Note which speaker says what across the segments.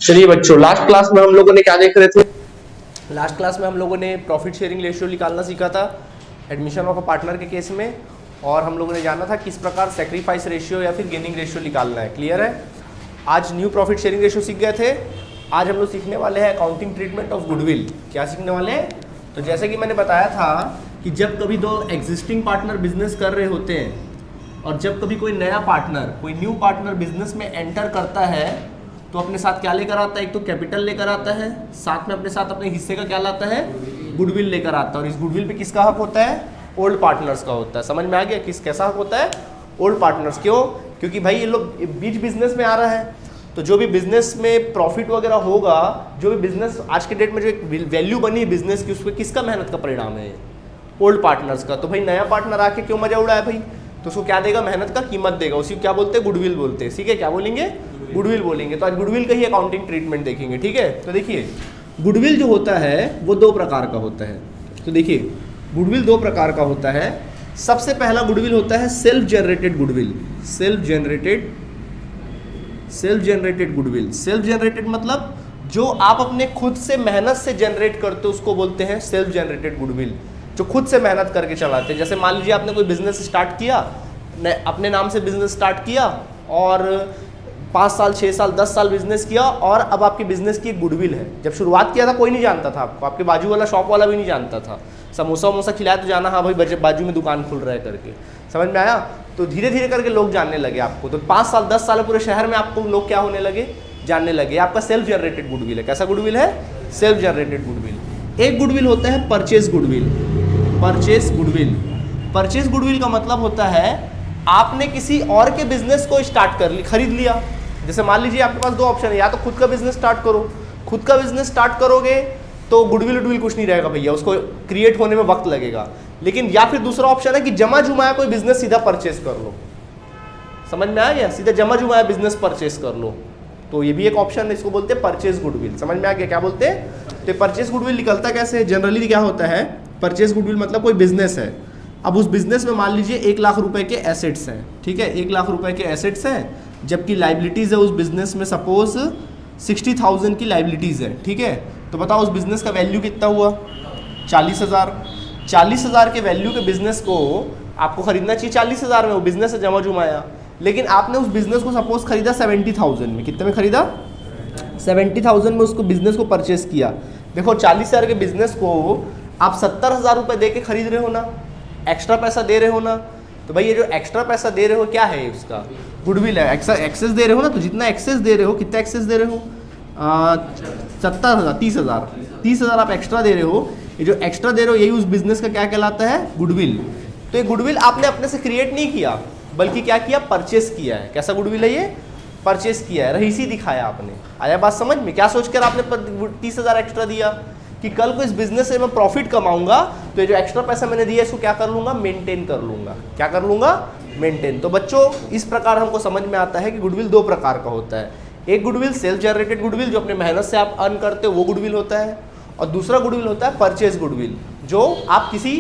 Speaker 1: चलिए बच्चों, last class में हम लोगों ने क्या देख रहे थे?
Speaker 2: लास्ट क्लास में हम लोगों ने प्रॉफिट शेयरिंग रेशियो निकालना सीखा था एडमिशन ऑफ अ पार्टनर के केस में, और हम लोगों ने जाना था किस प्रकार सेक्रीफाइस रेशियो या फिर गेनिंग रेशियो निकालना है। क्लियर है? आज न्यू प्रॉफिट शेयरिंग रेशियो सीख गए थे। आज हम लोग सीखने वाले हैं अकाउंटिंग ट्रीटमेंट ऑफ गुडविल। क्या सीखने वाले हैं? तो जैसे कि मैंने बताया था कि जब कभी दो एग्जिस्टिंग पार्टनर बिजनेस कर रहे होते हैं और जब कभी कोई नया पार्टनर, कोई न्यू पार्टनर बिजनेस में एंटर करता है तो अपने साथ क्या लेकर आता है? एक तो कैपिटल लेकर आता है, साथ में अपने साथ अपने हिस्से का क्या लाता है? गुडविल लेकर आता है। और इस गुडविल पे किसका हक होता है? ओल्ड पार्टनर्स का होता है। समझ में आ गया कैसा हक होता है? Old partners. क्यों? क्योंकि भाई ये लोग बीच बिजनेस में आ रहा है, तो जो भी बिजनेस में प्रॉफिट वगैरह होगा, जो भी बिजनेस आज के डेट में जो एक वैल्यू बनी है बिजनेस की, उस पर किसका मेहनत का परिणाम है? ओल्ड पार्टनर्स का। तो भाई नया पार्टनर आके क्यों मजा उड़ाया भाई? तो उसको क्या देगा? मेहनत का कीमत देगा। उसी को क्या बोलते हैं? गुडविल बोलते हैं। ठीक है, क्या बोलेंगे? गुडविल बोलेंगे। तो आज गुडविल का ही अकाउंटिंग ट्रीटमेंट देखेंगे। ठीक है, तो देखिए गुडविल जो होता है वो दो प्रकार का होता है। तो देखिए गुडविल दो प्रकार का होता है। सबसे पहला गुडविल होता है self generated goodwill. Self generated goodwill. Self generated मतलब जो आप अपने खुद से मेहनत से जनरेट करते हो उसको बोलते हैं सेल्फ जनरेटेड गुडविल, जो खुद से मेहनत करके चलाते हैं। जैसे मान लीजिए आपने कोई बिजनेस स्टार्ट किया, अपने नाम से बिजनेस स्टार्ट किया और 5 साल 6 साल 10 साल बिजनेस किया, और अब आपके बिजनेस की एक गुडविल है। जब शुरुआत किया था कोई नहीं जानता था आपको, आपके बाजू वाला शॉप वाला भी नहीं जानता था। समोसा वमोसा खिलाया तो जाना, हाँ भाई बाजू में दुकान खुल रहा है करके। समझ में आया? तो धीरे धीरे करके लोग जानने लगे आपको। तो 5 साल 10 साल पूरे शहर में आपको लोग क्या होने लगे? जानने लगे। आपका सेल्फ जनरेटेड गुडविल है। कैसा गुडविल है? Self generated goodwill. एक गुडविल होता है purchase goodwill. Purchase goodwill. Purchase goodwill का मतलब होता है आपने किसी और के बिजनेस को स्टार्ट कर ली, खरीद लिया। जैसे मान लीजिए आपके पास दो ऑप्शन है, या तो खुद का बिजनेस स्टार्ट करो। खुद का बिजनेस स्टार्ट करोगे तो गुडविल वुडविल कुछ नहीं रहेगा भैया, उसको क्रिएट होने में वक्त लगेगा। लेकिन या फिर दूसरा ऑप्शन है कि जमा जुमाया कोई बिजनेस सीधा परचेस कर लो। समझ में आ गया? सीधा जमा जुमाया बिजनेस परचेस कर लो, तो ये भी एक ऑप्शन है। इसको बोलते हैं परचेस गुडविल। समझ में आ गया क्या बोलते हैं? तो परचेस गुडविल निकलता कैसे? जनरली क्या होता है, परचेस गुडविल मतलब कोई बिजनेस है। अब उस बिजनेस में मान लीजिए 1 लाख रुपए के एसेट्स हैं। ठीक है, 1 लाख रुपए के एसेट्स हैं, जबकि लाइबिलिटीज़ है उस बिजनेस में सपोज 60,000 की लाइबिलिटीज़ है। ठीक है, तो बताओ उस बिजनेस का वैल्यू कितना हुआ? 40,000। 40,000 के वैल्यू के बिजनेस को आपको खरीदना चाहिए 40,000 में, वो बिजनेस है जमा जुमाया। लेकिन आपने उस बिजनेस को सपोज खरीदा 70,000 में। कितने में खरीदा? 70,000 में उसको बिजनेस को परचेस किया। देखो 40,000 के बिजनेस को आप 70,000 रुपये दे के खरीद रहे हो ना, एक्स्ट्रा पैसा दे रहे हो ना। तो भाई ये जो एक्स्ट्रा पैसा दे रहे हो क्या है? उसका गुडविल है। एक्सेस दे रहे हो ना, तो जितना एक्सेस दे रहे हो, कितना एक्सेस दे रहे हो? 70,000 30,000 आप एक्स्ट्रा दे रहे हो। ये जो एक्स्ट्रा दे रहे हो यही उस बिजनेस का क्या कहलाता है? गुडविल। तो ये गुडविल आपने अपने से क्रिएट नहीं किया, बल्कि क्या किया? परचेस किया है। कैसा गुडविल है ये? परचेस किया है, रईसी दिखाया आपने। आया बात समझ में? क्या सोचकर आपने 30,000 एक्स्ट्रा दिया कि कल को इस बिजनेस से मैं प्रॉफिट कमाऊंगा, तो ये जो एक्स्ट्रा पैसा मैंने दिया इसको क्या कर लूंगा? मेंटेन कर लूंगा। क्या कर लूंगा? मेंटेन। तो बच्चों इस प्रकार हमको समझ में आता है कि गुडविल दो प्रकार का होता है। एक गुडविल सेल्फ जनरेटेड गुडविल, जो अपने मेहनत से आप अर्न करते हो वो गुडविल होता है, और दूसरा गुडविल होता है परचेज गुडविल, जो आप किसी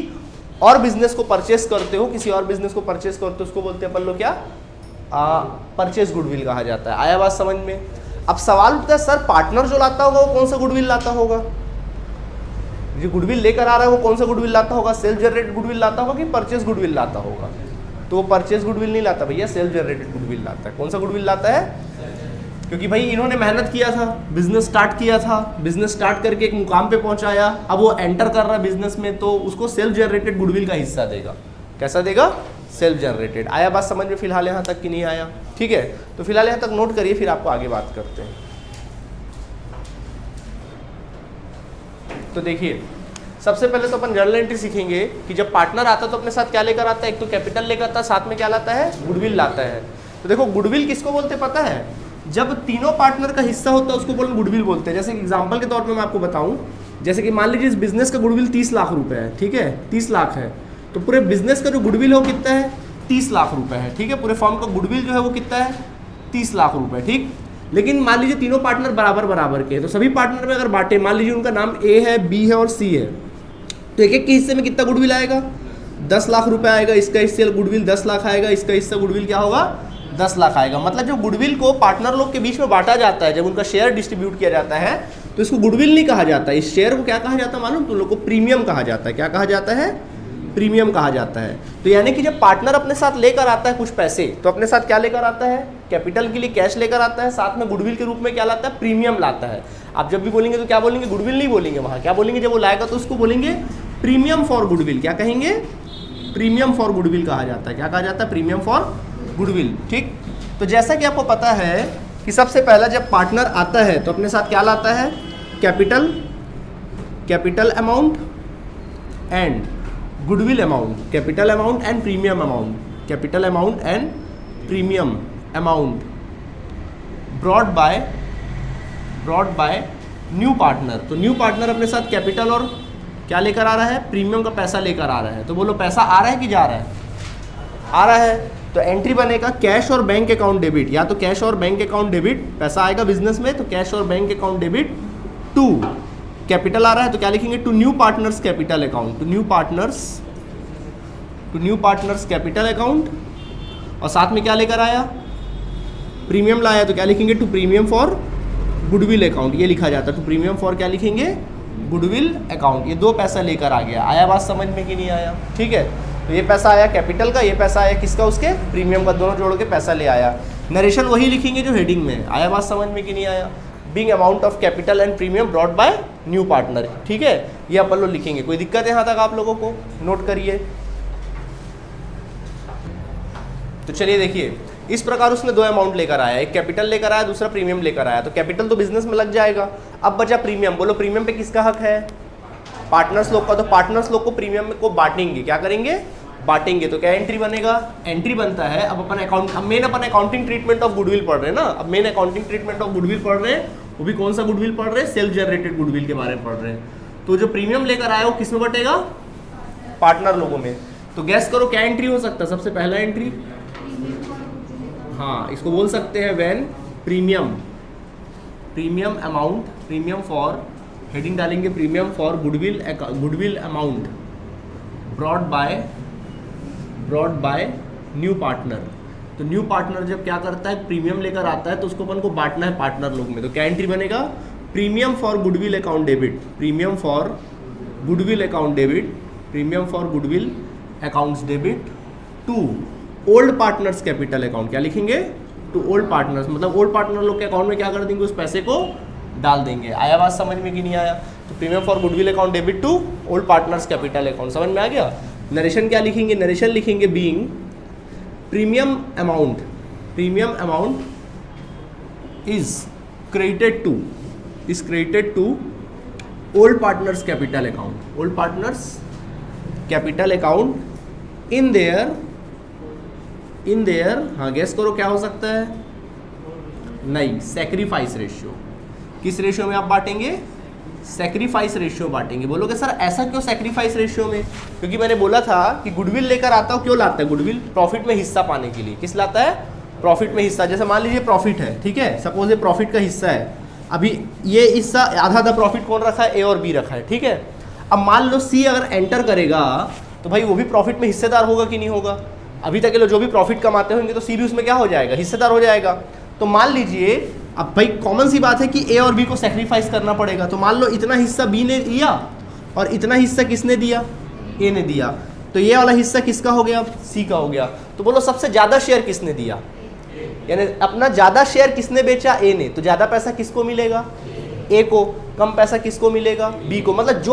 Speaker 2: और बिजनेस को परचेस करते हो, किसी और बिजनेस को परचेस करते हो, उसको बोलते हैं अपन लोग क्या? परचेज गुडविल कहा जाता है। आया बात समझ में? अब सवाल उठता है सर पार्टनर जो लाता होगा वो कौन सा गुडविल लाता होगा? जो गुडविल लेकर आ रहा है वो कौन सा गुडविल लाता होगा? सेल्फ जनरेटेड गुडविल लाता होगा कि परचेज गुडविल लाता होगा? तो वो परचेज गुडविल नहीं लाता भैया, सेल्फ जनरेटेड गुडविल लाता है। कौन सा गुडविल लाता है? क्योंकि भाई इन्होंने मेहनत किया था, बिजनेस स्टार्ट किया था, बिजनेस स्टार्ट करके एक मुकाम पे पहुंचाया, अब वो एंटर कर रहा है बिजनेस में, तो उसको सेल्फ जनरेटेड गुडविल का हिस्सा देगा। कैसा देगा? Self generated. आया बात समझ में फिलहाल यहाँ तक कि नहीं आया? ठीक है, तो फिलहाल यहाँ तक नोट करिए, फिर आपको आगे बात करते हैं। तो देखिए सबसे पहले तो अपन जर्नल एंट्री सीखेंगे कि जब पार्टनर आता है तो अपने साथ क्या लेकर आता है? एक तो कैपिटल लेकर आता है, साथ में क्या लाता है? गुडविल लाता है। तो देखो गुडविल किसको बोलते पता है? जब तीनों पार्टनर का हिस्सा होता है उसको बोलते गुडविल बोलते हैं। जैसे एग्जांपल के तौर पे मैं आपको बताऊं, जैसे कि मान लीजिए इस बिजनेस का गुडविल 30 लाख रुपए है। ठीक है, 30 लाख है, तो पूरे बिजनेस का जो गुडविल है वो कितना है? 30 लाख रुपए है। ठीक है, पूरे फर्म का गुडविल जो है वो कितना है? 30 लाख रुपए। ठीक, लेकिन मान लीजिए तीनों पार्टनर बराबर बराबर के हैं, तो सभी पार्टनर में अगर बांटे, मान लीजिए उनका नाम ए है, बी है और सी है, तो एक एक के हिस्से में कितना गुडविल आएगा? 10 लाख रुपए आएगा। इसका हिस्सा गुडविल 10 लाख आएगा, इसका हिस्सा गुडविल क्या होगा? 10 लाख आएगा। मतलब जब गुडविल को पार्टनर लोग के बीच में बांटा जाता है, जब उनका शेयर डिस्ट्रीब्यूट किया जाता है, तो इसको गुडविल नहीं कहा जाता। इस शेयर को क्या कहा जाता है मालूम तुम लोग को? प्रीमियम कहा जाता है। क्या कहा जाता है? प्रीमियम कहा जाता है। तो यानी कि जब पार्टनर अपने साथ लेकर आता है कुछ पैसे, तो अपने साथ क्या लेकर आता है? कैपिटल के लिए कैश लेकर आता है, साथ में गुडविल के रूप में क्या लाता है? प्रीमियम लाता है। आप जब भी बोलेंगे तो क्या बोलेंगे? गुडविल नहीं बोलेंगे, वहाँ क्या बोलेंगे? जब वो लाएगा तो उसको बोलेंगे प्रीमियम फॉर गुडविल। क्या कहेंगे? प्रीमियम फॉर गुडविल कहा जाता है। क्या कहा जाता है? Premium for goodwill. ठीक। तो जैसा कि आपको पता है कि सबसे पहला जब पार्टनर आता है तो अपने साथ क्या लाता है? Capital amount and goodwill amount. Capital amount and premium amount. Capital amount and premium amount brought by new partner. तो न्यू पार्टनर अपने साथ कैपिटल और क्या लेकर आ रहा है? प्रीमियम का पैसा लेकर आ रहा है। तो बोलो पैसा आ रहा है कि जा रहा है? आ रहा है। तो एंट्री बनेगा कैश और बैंक अकाउंट डेबिट। या तो कैश और बैंक अकाउंट डेबिट, पैसा आएगा बिजनेस में तो कैश और bank account debit to capital आ रहा है तो क्या लिखेंगे? To new partners capital account. To new partners capital account. और साथ में क्या लेकर आया? प्रीमियम लाया तो क्या लिखेंगे? To premium for goodwill account. ये लिखा जाता है टू प्रीमियम फॉर क्या लिखेंगे? Goodwill account. ये दो पैसा लेकर आ गया। आया बात समझ में कि नहीं आया? ठीक है। तो ये पैसा आया कैपिटल का, ये पैसा आया किसका? उसके प्रीमियम का। दोनों जोड़ के पैसा ले आया। नरेशन वही लिखेंगे जो हेडिंग में। आया बात समझ में कि नहीं आया? Being amount of capital and premium brought by new partner. ठीक है, ये अपन लोग लिखेंगे। कोई दिक्कत है यहाँ तक आप लोगों को? नोट करिए। तो चलिए देखिए, इस प्रकार उसने दो अमाउंट लेकर आया, एक कैपिटल लेकर आया, दूसरा प्रीमियम लेकर आया। तो कैपिटल तो बिजनेस में लग जाएगा। अब बचा प्रीमियम। बोलो प्रीमियम पे किसका हक है? पार्टनर्स लोग का। तो पार्टनर्स लोग को प्रीमियम को बांटेंगे। क्या करेंगे? बांटेंगे। तो क्या एंट्री बनेगा? एंट्री बनता है। अब अपन अकाउंटिंग ट्रीटमेंट ऑफ गुडविल पढ़ रहे हैं ना। अब main accounting treatment of goodwill पढ़ रहे हैं। वो भी कौन सा गुडविल पढ़ रहे हैं? सेल्फ जनरेटेड गुडविल के बारे में पढ़ रहे हैं। तो जो प्रीमियम लेकर आया वो किस में बटेगा? पार्टनर लोगों में। तो गैस करो क्या एंट्री हो सकता है? सबसे पहला एंट्री, हाँ, इसको बोल सकते हैं when premium amount, premium for, heading डालेंगे premium for goodwill amount brought by new partner. तो न्यू पार्टनर जब क्या करता है? प्रीमियम लेकर आता है तो उसको अपन को बांटना है पार्टनर लोग में। तो क्या एंट्री बनेगा? Premium for goodwill account debit. Premium for goodwill account debit. Premium for goodwill accounts debit to old partners capital account. क्या लिखेंगे? To old partners. मतलब ओल्ड पार्टनर लोग के अकाउंट में क्या कर देंगे? उस पैसे को डाल देंगे। आया बात समझ में कि नहीं आया? तो premium for goodwill account debit to old partners capital account. समझ में आ गया? नरेशन क्या लिखेंगे? नरेशन लिखेंगे being premium amount is credited to old partners capital account. Old partners capital account in their, हाँ गैस करो क्या हो सकता है? नहीं, सैक्रिफाइस रेशियो। किस रेशियो में आप बांटेंगे? सैक्रिफाइस रेशियो बांटेंगे। बोलोगे सर ऐसा क्यों सैक्रिफाइस रेशियो में? क्योंकि मैंने बोला था कि गुडविल लेकर आता हूँ। क्यों लाता है गुडविल? प्रॉफिट में हिस्सा पाने के लिए। किस लाता है? प्रॉफिट में हिस्सा। जैसे मान लीजिए प्रॉफिट है, ठीक है, सपोज ये प्रॉफिट का हिस्सा है। अभी ये हिस्सा आधा प्रॉफिट कौन रखा है? ए और बी रखा है, ठीक है। अब मान लो सी अगर एंटर करेगा तो भाई वो भी प्रॉफिट में हिस्सेदार होगा कि नहीं होगा? अभी तक के लोग जो भी प्रॉफिट कमाते होंगे तो सी भी उसमें क्या हो जाएगा? हिस्सेदार हो जाएगा। तो मान लीजिए, अब भाई कॉमन सी बात है कि ए और बी को सेक्रीफाइस करना पड़ेगा। तो मान लो इतना हिस्सा बी ने दिया और इतना हिस्सा किसने दिया? ए ने दिया। तो ये वाला हिस्सा किसका हो गया? सी का हो गया। तो बोलो सबसे ज़्यादा शेयर किसने दिया? यानी अपना ज़्यादा शेयर किसने बेचा? ए ने। तो ज़्यादा पैसा किसको मिलेगा? ए को। कम पैसा किसको मिलेगा? बी को। मतलब जो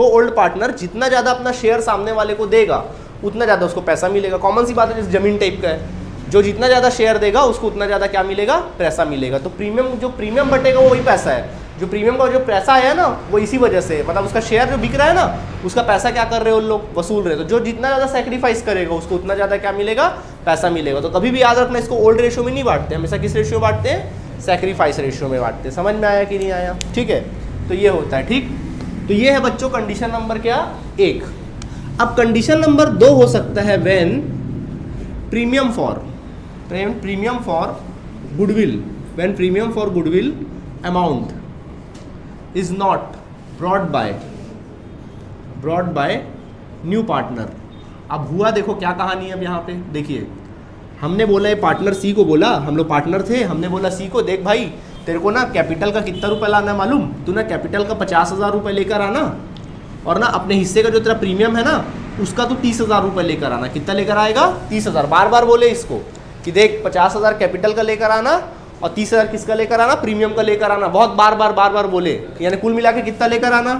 Speaker 2: ओल्ड पार्टनर जितना ज़्यादा अपना शेयर सामने वाले को देगा उतना ज़्यादा उसको पैसा मिलेगा। कॉमन सी बात है, जैसे जमीन टाइप का है, जो जितना ज़्यादा शेयर देगा उसको उतना ज़्यादा क्या मिलेगा? पैसा मिलेगा। तो जो प्रीमियम बटेगा वो वही पैसा है। जो प्रीमियम का जो पैसा है ना वो इसी वजह से, मतलब उसका शेयर जो बिक रहा है ना उसका पैसा क्या कर रहे हो लोग? वसूल रहे। तो जो जितना ज़्यादा सेक्रीफाइस करेगा उसको उतना ज़्यादा क्या मिलेगा? पैसा मिलेगा। तो कभी भी याद रखना, इसको ओल्ड रेशियो में नहीं बांटते, हमेशा किस रेशियो में बांटते हैं? सेक्रीफाइस रेशियो में बांटते हैं। समझ में आया कि नहीं आया? ठीक है, तो ये होता है। ठीक, तो ये है बच्चों कंडीशन नंबर क्या? 1। अब कंडीशन नंबर 2 हो सकता है when premium for goodwill amount is not broad by new partner. अब हुआ देखो क्या कहानी है अब यहाँ पे देखिए, हमने बोला ये पार्टनर सी को बोला, हम लोग पार्टनर थे, हमने बोला सी को देख भाई तेरे को ना कैपिटल का कितना रुपए लाना है मालूम, तू ना कैपिटल का 50,000 रुपये लेकर आना और ना अपने हिस्से का जो तेरा प्रीमियम है ना उसका तू 30,000 रुपये लेकर आना। कितना लेकर आएगा? 30,000। बार बार बोले इसको कि देख 50,000 कैपिटल का लेकर आना और 30,000 किसका लेकर आना? प्रीमियम का लेकर आना। बहुत बार बार बोले, यानी कुल मिला के कितना लेकर आना?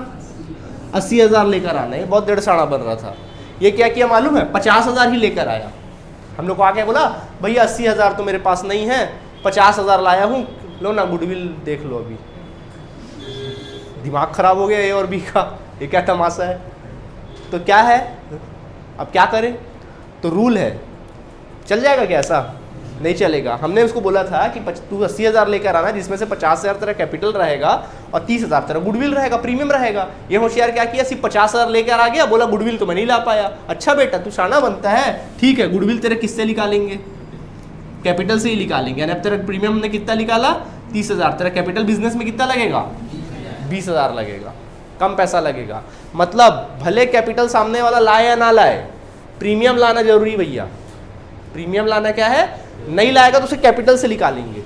Speaker 2: 80,000 लेकर आना। ये बहुत 1.5 बन रहा था। ये क्या किया मालूम है? 50,000 ही लेकर आया। हम लोग को आके बोला भैया 80,000 तो मेरे पास नहीं है, 50,000 लाया हूँ, लो ना गुडविल देख लो। अभी दिमाग खराब हो गया ए और बी का, ये क्या तमाशा है। तो क्या है, अब क्या करें? तो रूल है, चल जाएगा क्या ऐसा? नहीं चलेगा। हमने उसको बोला था कि तू 80,000 लेकर आना जिसमें से 50,000 तेरा कैपिटल रहेगा और 30,000 तेरा गुडविल रहेगा, प्रीमियम रहेगा। ये होशियार क्या किया, सिर्फ 50,000 लेकर आ गया, बोला गुडविल तो मैं नहीं ला पाया। अच्छा बेटा तू शाना बनता है, ठीक है गुडविल तेरे किससे निकालेंगे? कैपिटल से ही निकालेंगे। यानी अब तेरा प्रीमियम ने कितना निकाला? 30,000। तेरा कैपिटल बिजनेस में कितना लगेगा? 20,000 लगेगा, कम पैसा लगेगा। मतलब भले कैपिटल सामने वाला लाए या ना लाए, प्रीमियम लाना जरूरी भैया। प्रीमियम लाना क्या है? नहीं लाएगा तो उसे कैपिटल से निकालेंगे,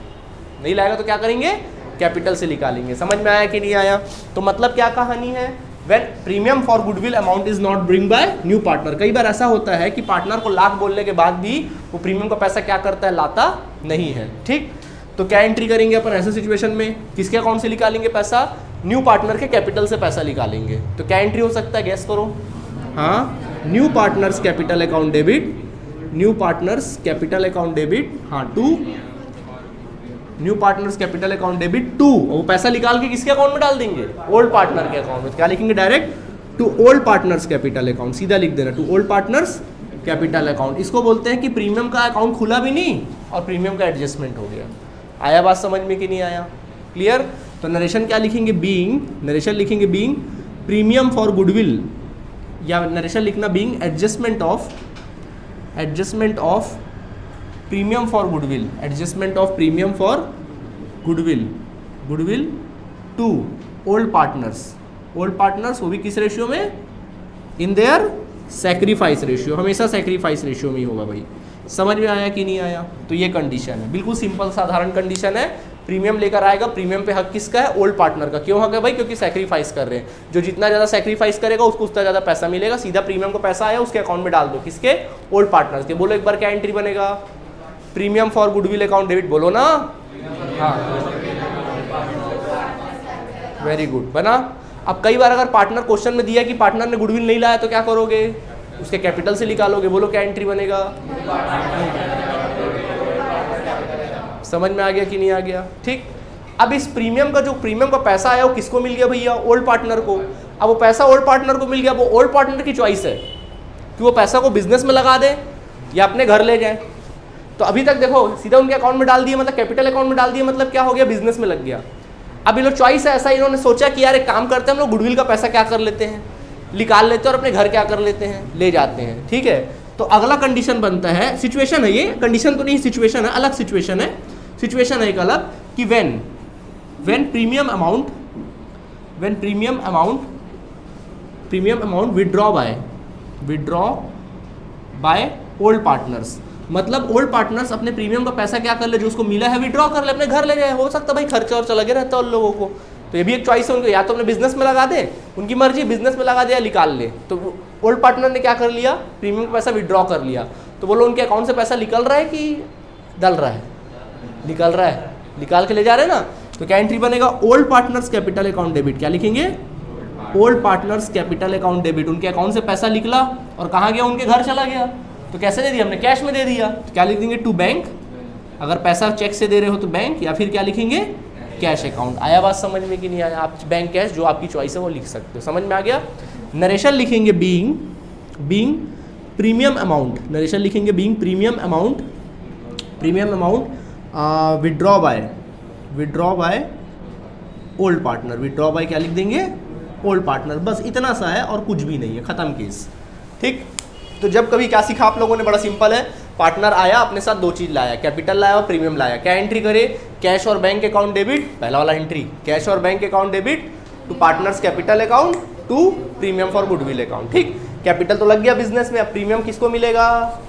Speaker 2: नहीं लाएगा तो क्या करेंगे? कैपिटल से निकालेंगे। समझ में आया कि नहीं आया? तो मतलब क्या कहानी है? When premium for goodwill amount is not bring by new partner. कई बार ऐसा होता है कि पार्टनर को लाख बोलने के बाद भी वो प्रीमियम का पैसा क्या करता है? लाता नहीं है। ठीक, तो क्या एंट्री करेंगे अपन ऐसे सिचुएशन में? किसके अकाउंट से निकालेंगे पैसा? न्यू पार्टनर के कैपिटल से पैसा निकालेंगे। तो क्या एंट्री हो सकता है? गैस करो। हाँ, new partners capital account debit, new partners capital account debit, हाँ to new partners capital account debit to. वो पैसा निकाल के किसके अकाउंट में डाल देंगे? ओल्ड पार्टनर के अकाउंट में। क्या लिखेंगे? Direct to old partners capital account, सीधा लिख देना to old partners capital account. इसको बोलते हैं कि प्रीमियम का अकाउंट खुला भी नहीं और प्रीमियम का एडजस्टमेंट हो गया। आया बात समझ में कि नहीं आया? क्लियर? तो नरेशन क्या लिखेंगे? बीइंग, नरेशन लिखेंगे बीइंग प्रीमियम फॉर गुडविल, या नरेशन लिखना being adjustment of premium for goodwill, adjustment of premium for goodwill to old partners. वो भी किस रेशियो में? In their sacrifice ratio. हमेशा सैक्रिफाइस रेशियो में ही होगा भाई। समझ में आया कि नहीं आया? तो ये कंडीशन है, बिल्कुल सिंपल साधारण कंडीशन है। प्रीमियम लेकर आएगा, प्रीमियम पे हक किसका है? ओल्ड पार्टनर का। क्यों हक है भाई? क्योंकि सैक्रिफाइस कर रहे हैं। जो जितना ज़्यादा सैक्रिफाइस करेगा उसको उतना ज़्यादा पैसा मिलेगा। सीधा प्रीमियम को पैसा आया उसके अकाउंट में डाल दो। किसके? ओल्ड पार्टनर्स के। बोलो एक बार क्या एंट्री बनेगा? Premium for goodwill account debit. बोलो ना, हाँ वेरी गुड, बना। अब कई बार अगर पार्टनर क्वेश्चन में दिया कि पार्टनर ने गुडविल नहीं लाया तो क्या करोगे? उसके कैपिटल से निकालोगे। बोलो क्या एंट्री बनेगा? समझ में आ गया कि नहीं आ गया? ठीक। अब इस प्रीमियम का जो प्रीमियम का पैसा आया वो किसको मिल गया भैया? ओल्ड पार्टनर को। अब वो पैसा ओल्ड पार्टनर को मिल गया, वो ओल्ड पार्टनर की चॉइस है कि वो पैसा को बिजनेस में लगा दे या अपने घर ले जाए। तो अभी तक देखो सीधा उनके अकाउंट में डाल दिया, मतलब कैपिटल अकाउंट में डाल दिया, मतलब क्या हो गया? बिजनेस में लग गया। अब ये लोग चॉइस है, ऐसा इन्होंने सोचा कि यार एक काम करते हैं हम लोग गुडविल का पैसा क्या कर लेते हैं, निकाल लेते हैं और अपने घर क्या कर लेते हैं? ले जाते हैं। ठीक है, तो अगला कंडीशन बनता है, सिचुएशन है ये, कंडीशन तो नहीं सिचुएशन है, अलग सिचुएशन है। सिचुएशन है एक अलग कि when premium amount withdraw by old partners. मतलब ओल्ड पार्टनर्स अपने प्रीमियम का पैसा क्या कर ले, जो उसको मिला है विड्रॉ कर ले, अपने घर ले जाए। हो सकता है भाई खर्चा और लगे रहता है उन लोगों को, तो ये भी एक चॉइस है उनको, या तो अपने बिजनेस में लगा दे, उनकी मर्जी, बिजनेस में लगा दे या निकाल ले। तो ओल्ड पार्टनर ने क्या कर लिया? प्रीमियम का पैसा विड्रॉ कर लिया। तो बोलो उनके अकाउंट से पैसा निकल रहा है कि डल रहा है? निकल रहा है, निकाल के ले जा रहे हैं ना। तो क्या एंट्री बनेगा? Old partners capital account debit. क्या लिखेंगे? Old partners capital account debit. उनके अकाउंट से पैसा निकला और कहाँ गया? उनके घर चला गया। तो कैसे दे दिया? हमने कैश में दे दिया। तो क्या लिख देंगे? To bank. अगर पैसा चेक से दे रहे हो तो बैंक, या फिर क्या लिखेंगे? Cash account. आया बात समझ में कि नहीं आया? आप बैंक कैश जो आपकी चॉइस है वो लिख सकते हो। समझ में आ गया? नरेशन लिखेंगे बीइंग प्रीमियम अमाउंट। नरेशन लिखेंगे being premium amount withdraw by old partner. Withdraw by क्या लिख देंगे? Old partner. बस इतना सा है और कुछ भी नहीं है, खत्म केस। ठीक। तो जब कभी क्या सीखा आप लोगों ने? बड़ा सिंपल है, पार्टनर आया अपने साथ दो चीज लाया, कैपिटल लाया और प्रीमियम लाया। क्या एंट्री करे? कैश और बैंक अकाउंट डेबिट, पहला वाला एंट्री, कैश और bank account debit to partners capital account to premium for goodwill account. ठीक, कैपिटल तो लग गया बिजनेस में, अब प्रीमियम किसको मिलेगा?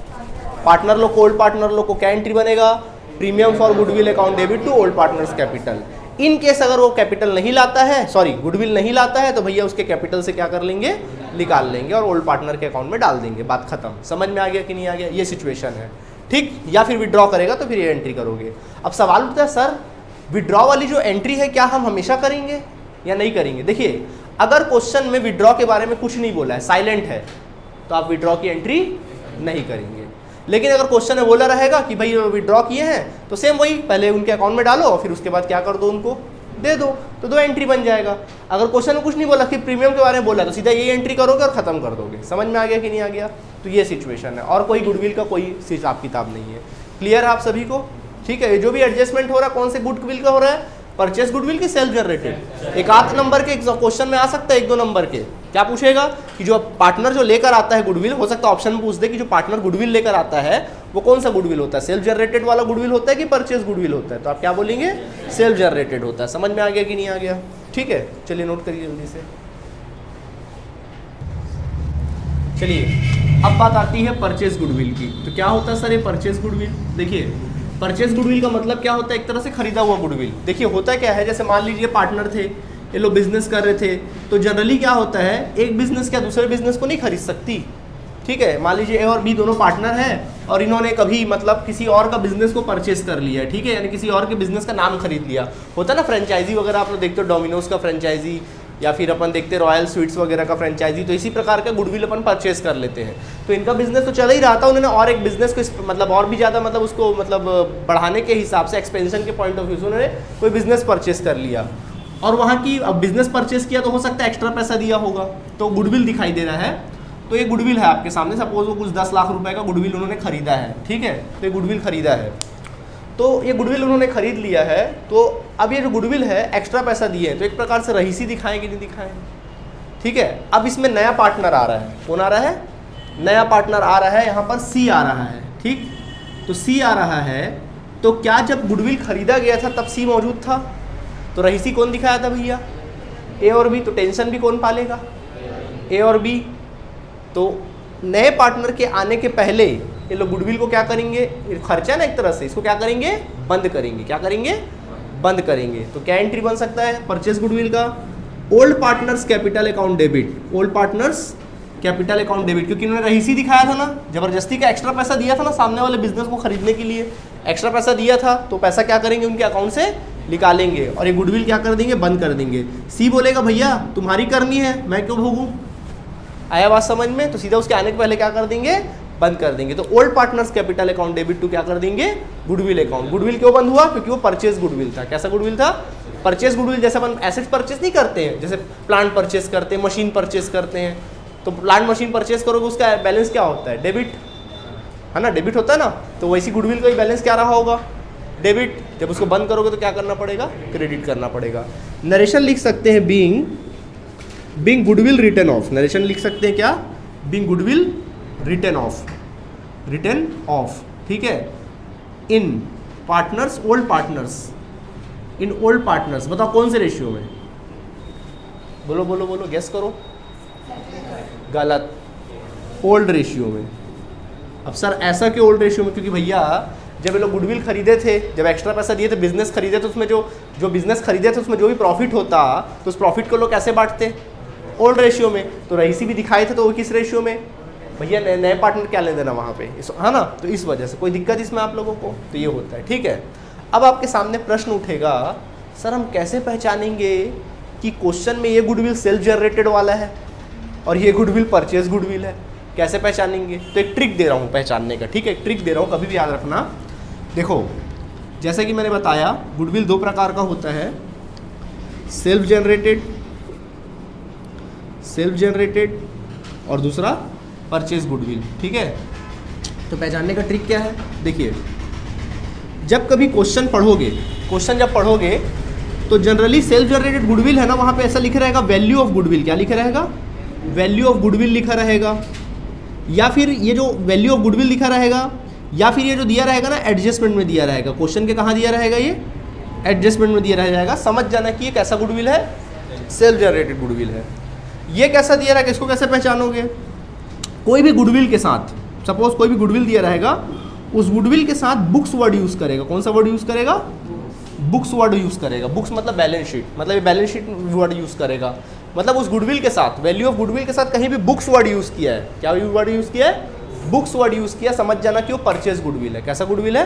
Speaker 2: पार्टनर लोग को, ओल्ड पार्टनर लोग को क्या एंट्री बनेगा, premium for goodwill account debit to old partners capital. In case अगर वो कैपिटल नहीं लाता है, सॉरी गुडविल नहीं लाता है, तो भैया उसके कैपिटल से क्या कर लेंगे, निकाल लेंगे और ओल्ड पार्टनर के अकाउंट में डाल देंगे, बात खत्म। समझ में आ गया कि नहीं आ गया, ये सिचुएशन है, ठीक। या फिर विड्रॉ करेगा तो फिर ये एंट्री करोगे। अब सवाल उठता है सर विड्रॉ वाली जो एंट्री है क्या हम हमेशा करेंगे या नहीं करेंगे। देखिए अगर क्वेश्चन में विड्रॉ के बारे में कुछ नहीं बोला है, साइलेंट है, तो आप विड्रॉ की एंट्री नहीं करेंगे। लेकिन अगर क्वेश्चन में बोला रहेगा कि भाई विड्रॉ किए हैं, तो सेम वही पहले उनके अकाउंट में डालो और फिर उसके बाद क्या कर दो, उनको दे दो, तो 2 एंट्री बन जाएगा। अगर क्वेश्चन में कुछ नहीं बोला कि प्रीमियम के बारे में बोला, तो सीधा ये एंट्री करोगे और खत्म कर दोगे। समझ में आ गया कि नहीं आ गया। तो ये सिचुएशन है और कोई गुडविल का कोई हिसाब किताब नहीं है। क्लियर है आप सभी को, ठीक है। जो भी एडजस्टमेंट हो रहा है कौन से गुडविल का हो रहा है, परचेस गुडविल की सेल्फ जनरेटेड। एक आध नंबर के क्वेश्चन में आ सकता है, 1-2 नंबर के। क्या पूछेगा कि जो पार्टनर जो लेकर आता है गुडविल, हो सकता है ऑप्शन में पूछ दे कि जो पार्टनर गुडविल लेकर आता है वो कौन सा गुडविल होता है, सेल्फ जनरेटेड वाला गुडविल होता है कि परचेस गुडविल होता है। तो आप क्या बोलेंगे, सेल्फ जनरेटेड होता है। समझ में आ गया कि नहीं आ गया, ठीक है। चलिए नोट करिए जल्दी से। चलिए अब बात आती है परचेस गुडविल की। तो क्या होता है सर ये परचेस गुडविल। देखिए परचेस गुडविल का मतलब क्या होता है, एक तरह से खरीदा हुआ गुडविल। देखिए होता क्या है, जैसे मान लीजिए पार्टनर थे, ये लोग बिजनेस कर रहे थे, तो जनरली क्या होता है, एक बिजनेस क्या दूसरे बिजनेस को नहीं खरीद सकती, ठीक है। मान लीजिए ए और बी दोनों पार्टनर हैं और इन्होंने कभी मतलब किसी और का बिजनेस को परचेस कर लिया है, ठीक है, यानी किसी और के बिजनेस का नाम खरीद लिया। होता है ना फ्रेंचाइजी वगैरह, आप लोग देखते हो डोमिनोज का फ्रेंचाइजी या फिर अपन देखते रॉयल स्वीट्स वगैरह का फ्रेंचाइजी। तो इसी प्रकार का गुडविल अपन परचेस कर लेते हैं। तो इनका बिजनेस तो चल ही रहा था, उन्होंने और एक बिजनेस को मतलब और भी ज़्यादा मतलब उसको मतलब बढ़ाने के हिसाब से, एक्सपेंशन के पॉइंट ऑफ व्यू से उन्होंने कोई बिजनेस परचेस कर लिया और वहाँ की अब बिजनेस परचेस किया तो हो सकता है एक्स्ट्रा पैसा दिया होगा, तो गुडविल दिखाई दे रहा है। तो ये गुडविल है आपके सामने, सपोज वो कुछ 10 लाख रुपए का गुडविल उन्होंने खरीदा है, ठीक है। तो ये गुडविल खरीदा है, तो ये गुडविल उन्होंने खरीद लिया है। तो अब ये जो गुडविल है एक्स्ट्रा पैसा दिए हैं, तो एक प्रकार से रहीसी दिखाएं कि नहीं दिखाएं, ठीक है। अब इसमें नया पार्टनर आ रहा है, कौन आ रहा है, नया पार्टनर आ रहा है, यहाँ पर सी आ रहा है, ठीक। तो सी आ रहा है, तो क्या जब गुडविल खरीदा गया था तब सी मौजूद था, तो रहीसी कौन दिखाया था भैया, ए और बी। तो टेंशन भी कौन पालेगा, ए और बी। तो नए पार्टनर के आने के पहले ये लोग गुडविल को क्या करेंगे, खर्चा ना एक तरह से, इसको क्या करेंगे, बंद करेंगे। क्या करेंगे, बंद करेंगे। तो क्या एंट्री बन सकता है परचेस गुडविल का, old partners capital account debit, old partners capital account debit, क्योंकि इन्होंने रहीसी दिखाया था ना, जबरदस्ती का एक्स्ट्रा पैसा दिया था ना सामने वाले बिजनेस को खरीदने के लिए, एक्स्ट्रा पैसा दिया था, तो पैसा क्या करेंगे, उनके अकाउंट से निकालेंगे और ये गुडविल क्या कर देंगे, बंद कर देंगे। सी बोलेगा भैया तुम्हारी करनी है, मैं क्यों भोगूं। आया बात समझ में। तो सीधा उसके आने के पहले क्या कर देंगे, बंद कर देंगे। तो old partners capital account debit to क्या कर देंगे, गुडविल अकाउंट। गुडविल क्यों बंद हुआ, क्योंकि वो परचेस गुडविल था। कैसा गुडविल था, परचेस गुडविल। जैसे अपन एसेट्स परचेस नहीं करते हैं, जैसे प्लांट परचेस करते हैं, मशीन परचेस करते हैं, तो प्लांट मशीन परचेस करोगे उसका बैलेंस क्या होता है, डेबिट, है ना, डेबिट होता है ना। तो वैसी गुडविल का बैलेंस क्या रहा होगा, डेबिट। जब उसको बंद करोगे तो क्या करना पड़ेगा, क्रेडिट करना पड़ेगा। नरेशन लिख सकते हैं being goodwill return of, narration लिख सकते हैं क्या, बीइंग गुडविल रिटर्न ऑफ, ठीक है, in partners, old partners, in old partners. बताओ कौन से रेशियो में, बोलो बोलो बोलो, गेस करो, गलत, ओल्ड रेशियो में। अब सर ऐसा क्यों ओल्ड रेशियो में, क्योंकि भैया जब ये लोग गुडविल खरीदे थे, जब एक्स्ट्रा पैसा दिए थे, बिजनेस खरीदे थे, उसमें जो बिजनेस खरीदे थे उसमें जो भी प्रॉफिट होता, तो उस प्रॉफिट को लोग कैसे बांटते, ओल्ड रेशियो में। तो रईसी भी दिखाए थे, तो वो किस रेशियो में, भैया नए पार्टनर क्या ले देना वहाँ पे, है ना। तो इस वजह से कोई दिक्कत इसमें आप लोगों को, तो ये होता है, ठीक है। अब आपके सामने प्रश्न उठेगा, सर हम कैसे पहचानेंगे कि क्वेश्चन में ये गुडविल सेल्फ जनरेटेड वाला है और ये गुडविल परचेज गुडविल है, कैसे पहचानेंगे। तो एक ट्रिक दे रहा हूँ पहचानने का, ठीक है, एक ट्रिक दे रहा हूँ, कभी भी याद रखना। देखो जैसे कि मैंने बताया, गुडविल 2 प्रकार का होता है, सेल्फ जनरेटेड और दूसरा परचेज गुडविल, ठीक है। तो पहचानने का ट्रिक क्या है, देखिए जब कभी क्वेश्चन जब पढ़ोगे तो जनरली सेल्फ जनरेटेड गुडविल है ना, वहाँ पे ऐसा लिखा रहेगा वैल्यू ऑफ गुडविल। क्या लिखा रहेगा, वैल्यू ऑफ गुडविल लिखा रहेगा, या फिर ये जो वैल्यू ऑफ गुडविल लिखा रहेगा, या फिर ये जो दिया रहेगा ना एडजस्टमेंट में दिया रहेगा। क्वेश्चन के कहाँ दिया रहेगा, ये एडजस्टमेंट में दिया रह जाएगा। समझ जाना कि ये कैसा गुडविल है, सेल्फ जनरेटेड गुडविल है। ये कैसा दिया रहेगा, इसको कैसे पहचानोगे, कोई भी गुडविल के साथ सपोज कोई भी गुडविल दिया रहेगा, उस गुडविल के साथ बुक्स वर्ड यूज़ करेगा। कौन सा वर्ड यूज़ करेगा? बुक्स वर्ड यूज़ करेगा। बुक्स मतलब बैलेंस शीट, मतलब ये बैलेंस शीट वर्ड यूज़ करेगा। मतलब उस गुडविल के साथ, वैल्यू ऑफ गुडविल के साथ कहीं भी बुक्स वर्ड यूज़ किया है। क्या वर्ड यूज़ किया है? बुक्स वर्ड यूज़ किया। समझ जाना कि वो परचेज गुडविल है। कैसा गुडविल है?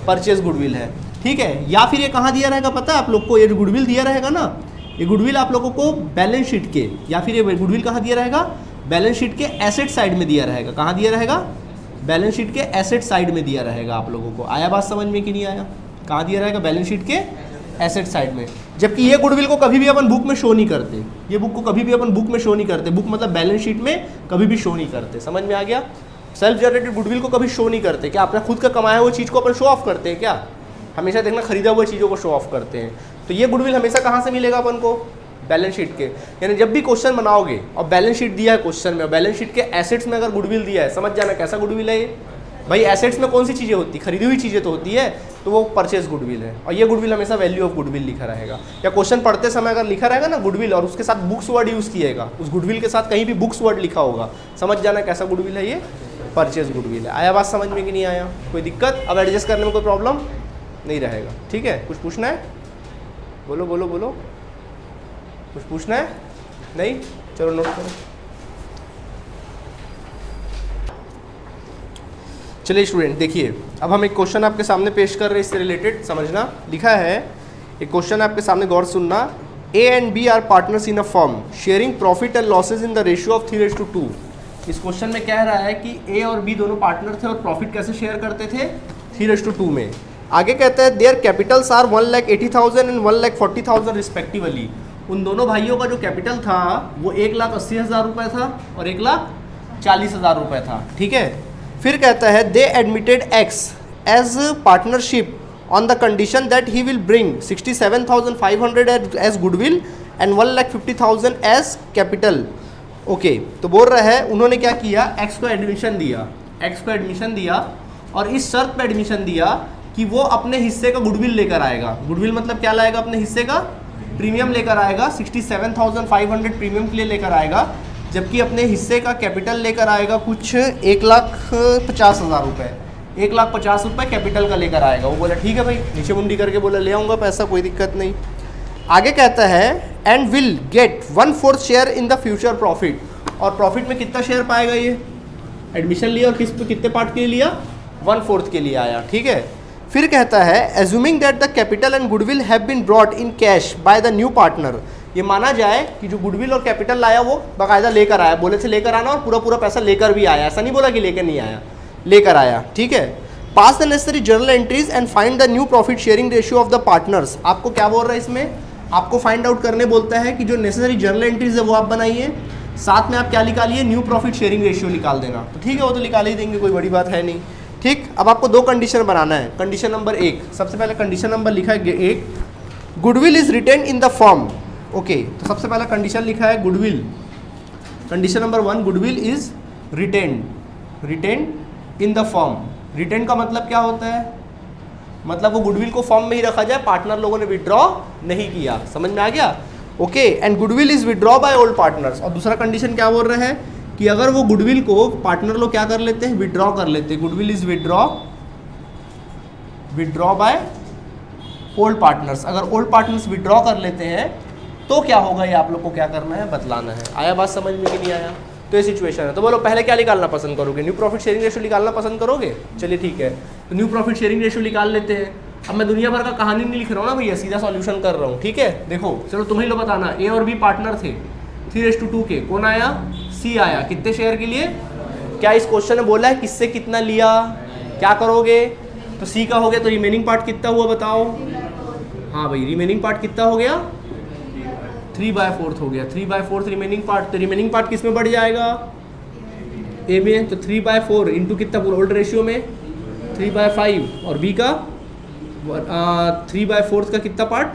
Speaker 2: परचेज गुडविल है। ठीक है। या फिर ये कहाँ दिया रहेगा पता है आप लोग को? ये गुडविल दिया रहेगा ना, ये गुडविल आप लोगों को बैलेंस शीट के, या फिर ये गुडविल कहाँ दिया रहेगा? बैलेंस शीट के एसेट साइड में दिया रहेगा। कहाँ दिया रहेगा? बैलेंस शीट के एसेट साइड में दिया रहेगा आप लोगों को। आया बात समझ में कि नहीं आया? कहाँ दिया रहेगा? बैलेंस शीट के एसेट साइड में। जबकि ये गुडविल को कभी भी अपन बुक में शो नहीं करते। ये बुक को कभी भी अपन बुक में शो नहीं करते। बुक मतलब बैलेंस शीट में कभी भी शो नहीं करते। समझ में आ गया? सेल्फ जनरेटेड गुडविल को कभी शो नहीं करते। क्या अपना खुद का कमाया हुआ चीज़ को अपन शो ऑफ करते हैं क्या? हमेशा देखना खरीदा हुआ चीज़ों को शो ऑफ करते हैं। तो ये गुडविल हमेशा कहाँ से मिलेगा अपन को? बैलेंस शीट के। यानी जब भी क्वेश्चन बनाओगे और बैलेंस शीट दिया है क्वेश्चन में, और बैलेंस शीट के एसेट्स में अगर गुडविल दिया है, समझ जाना कैसा गुडविल है ये। भाई एसेट्स में कौन सी चीज़ें होती? खरीदी हुई चीज़ें तो होती है, तो वो परचेज गुडविल है। और ये गुडविल हमेशा वैल्यू ऑफ गुडविल लिखा रहेगा। या क्वेश्चन पढ़ते समय अगर लिखा रहेगा ना गुडविल, और उसके साथ बुक्स वर्ड यूज़ किएगा, उस गुडविल के साथ कहीं भी बुक्स वर्ड लिखा होगा, समझ जाना कैसा गुडविल है ये? परचेज गुडविल है। आया बात समझ में कि नहीं आया? कोई दिक्कत? अब एडजस्ट करने में कोई प्रॉब्लम नहीं रहेगा। ठीक है। कुछ पूछना है? बोलो बोलो बोलो। कुछ पूछना है? नहीं? चलो नोट करो। चलिए स्टूडेंट देखिए, अब हम एक क्वेश्चन आपके सामने पेश कर रहे हैं, इससे रिलेटेड समझना। लिखा है एक क्वेश्चन आपके सामने, गौर सुनना। A and B are partners in a firm sharing profit and losses in the ratio of 3:2। इस क्वेश्चन में कह रहा है कि ए और बी दोनों पार्टनर थे और प्रॉफिट कैसे शेयर करते थे? 3:2 में। आगे कहता है their capitals are 1,80,000 and 1,40,000 respectively. उन दोनों भाइयों का जो कैपिटल था वो 1,80,000 रुपये था और 1,40,000 रुपये था। ठीक है। फिर कहता है they admitted X as partnership on the condition that he will bring 67,500 as goodwill and 1,50,000 as capital. Okay, तो बोल रहा है उन्होंने क्या किया? एक्स को एडमिशन दिया, एक्स को एडमिशन दिया और इस शर्त पे एडमिशन दिया कि वो अपने हिस्से का गुडविल लेकर आएगा। गुडविल मतलब क्या लाएगा? अपने हिस्से का प्रीमियम लेकर आएगा। 67,500 प्रीमियम के लिए लेकर आएगा, जबकि अपने हिस्से का कैपिटल लेकर आएगा कुछ 1,50,000 रुपये। 1,50,000 रुपये कैपिटल का लेकर आएगा। वो बोला ठीक है भाई, नीचे मुंडी करके बोला ले आऊँगा पैसा, कोई दिक्कत नहीं। आगे कहता है and will get 1/4 share in the future profit. और प्रॉफिट में कितना शेयर पाएगा ये? एडमिशन लिया और कितने पार्ट के लिए लिया? 1/4 के लिए आया। ठीक है। फिर कहता है assuming that the capital and goodwill have been brought in cash by the new partner. ये माना जाए कि जो गुडविल और कैपिटल लाया वो बाकायदा लेकर आया, बोले थे लेकर आना, और पूरा पूरा पैसा लेकर भी आया। ऐसा नहीं बोला कि लेकर नहीं आया, लेकर आया। ठीक है। Pass the necessary journal entries and find the new profit sharing ratio of the partners. आपको क्या बोल रहा है इसमें? आपको फाइंड आउट करने बोलता है कि जो नेसेसरी जर्नल एंट्रीज है वो आप बनाइए, साथ में आप क्या निकालिए? न्यू प्रॉफिट शेयरिंग रेशियो निकाल देना। तो ठीक है, वो तो निकाल ही देंगे, कोई बड़ी बात है नहीं। ठीक। अब आपको 2 कंडीशन बनाना है। कंडीशन नंबर 1, सबसे पहले कंडीशन नंबर लिखा है 1, goodwill is retain in the firm. Okay, तो सबसे पहला कंडीशन लिखा है गुडविल। Condition number 1, goodwill is retain in the firm. Retain का मतलब क्या होता है? मतलब वो गुडविल को फर्म में ही रखा जाए, पार्टनर लोगों ने विड्रॉ नहीं किया। समझ में आ गया? Okay. And goodwill is withdraw by old partners. और दूसरा कंडीशन क्या बोल रहा है कि अगर वो गुडविल को पार्टनर लोग क्या कर लेते हैं? विड्रॉ कर लेते हैं। Goodwill is withdraw by old partners. अगर ओल्ड पार्टनर्स विड्रॉ कर लेते हैं तो क्या होगा, ये आप लोग को क्या करना है? बतलाना है। आया बात समझ में कि नहीं आया? तो ये सिचुएशन है। तो बोलो पहले क्या निकालना पसंद करोगे? न्यू प्रॉफिट शेयरिंग रेशियो निकालना पसंद करोगे? चलिए ठीक है, तो न्यू प्रॉफिट शेयरिंग रेशियो निकाल लेते हैं। अब मैं दुनिया भर का कहानी नहीं लिख रहा हूँ ना भैया, सीधा सॉल्यूशन कर रहा हूँ। ठीक है। देखो चलो तुम्हें लोग बताना, ए और बी पार्टनर थे 3:2 के। कौन आया? सी आया। कितने शेयर के लिए? क्या इस क्वेश्चन में बोला है किससे कितना लिया? क्या करोगे? तो सी का हो गया, तो रिमेनिंग पार्ट कितना हुआ बताओ? हाँ भाई, रिमेनिंग पार्ट कितना हो गया? 3/4 हो गया। 3/4 रिमेनिंग पार्ट। तो रिमेनिंग पार्ट किस में बढ़ जाएगा? ए में। तो 3/4 इंटू कितना? पूरा ओल्ड रेशियो में 3/5। और बी का 3/4 का कितना पार्ट?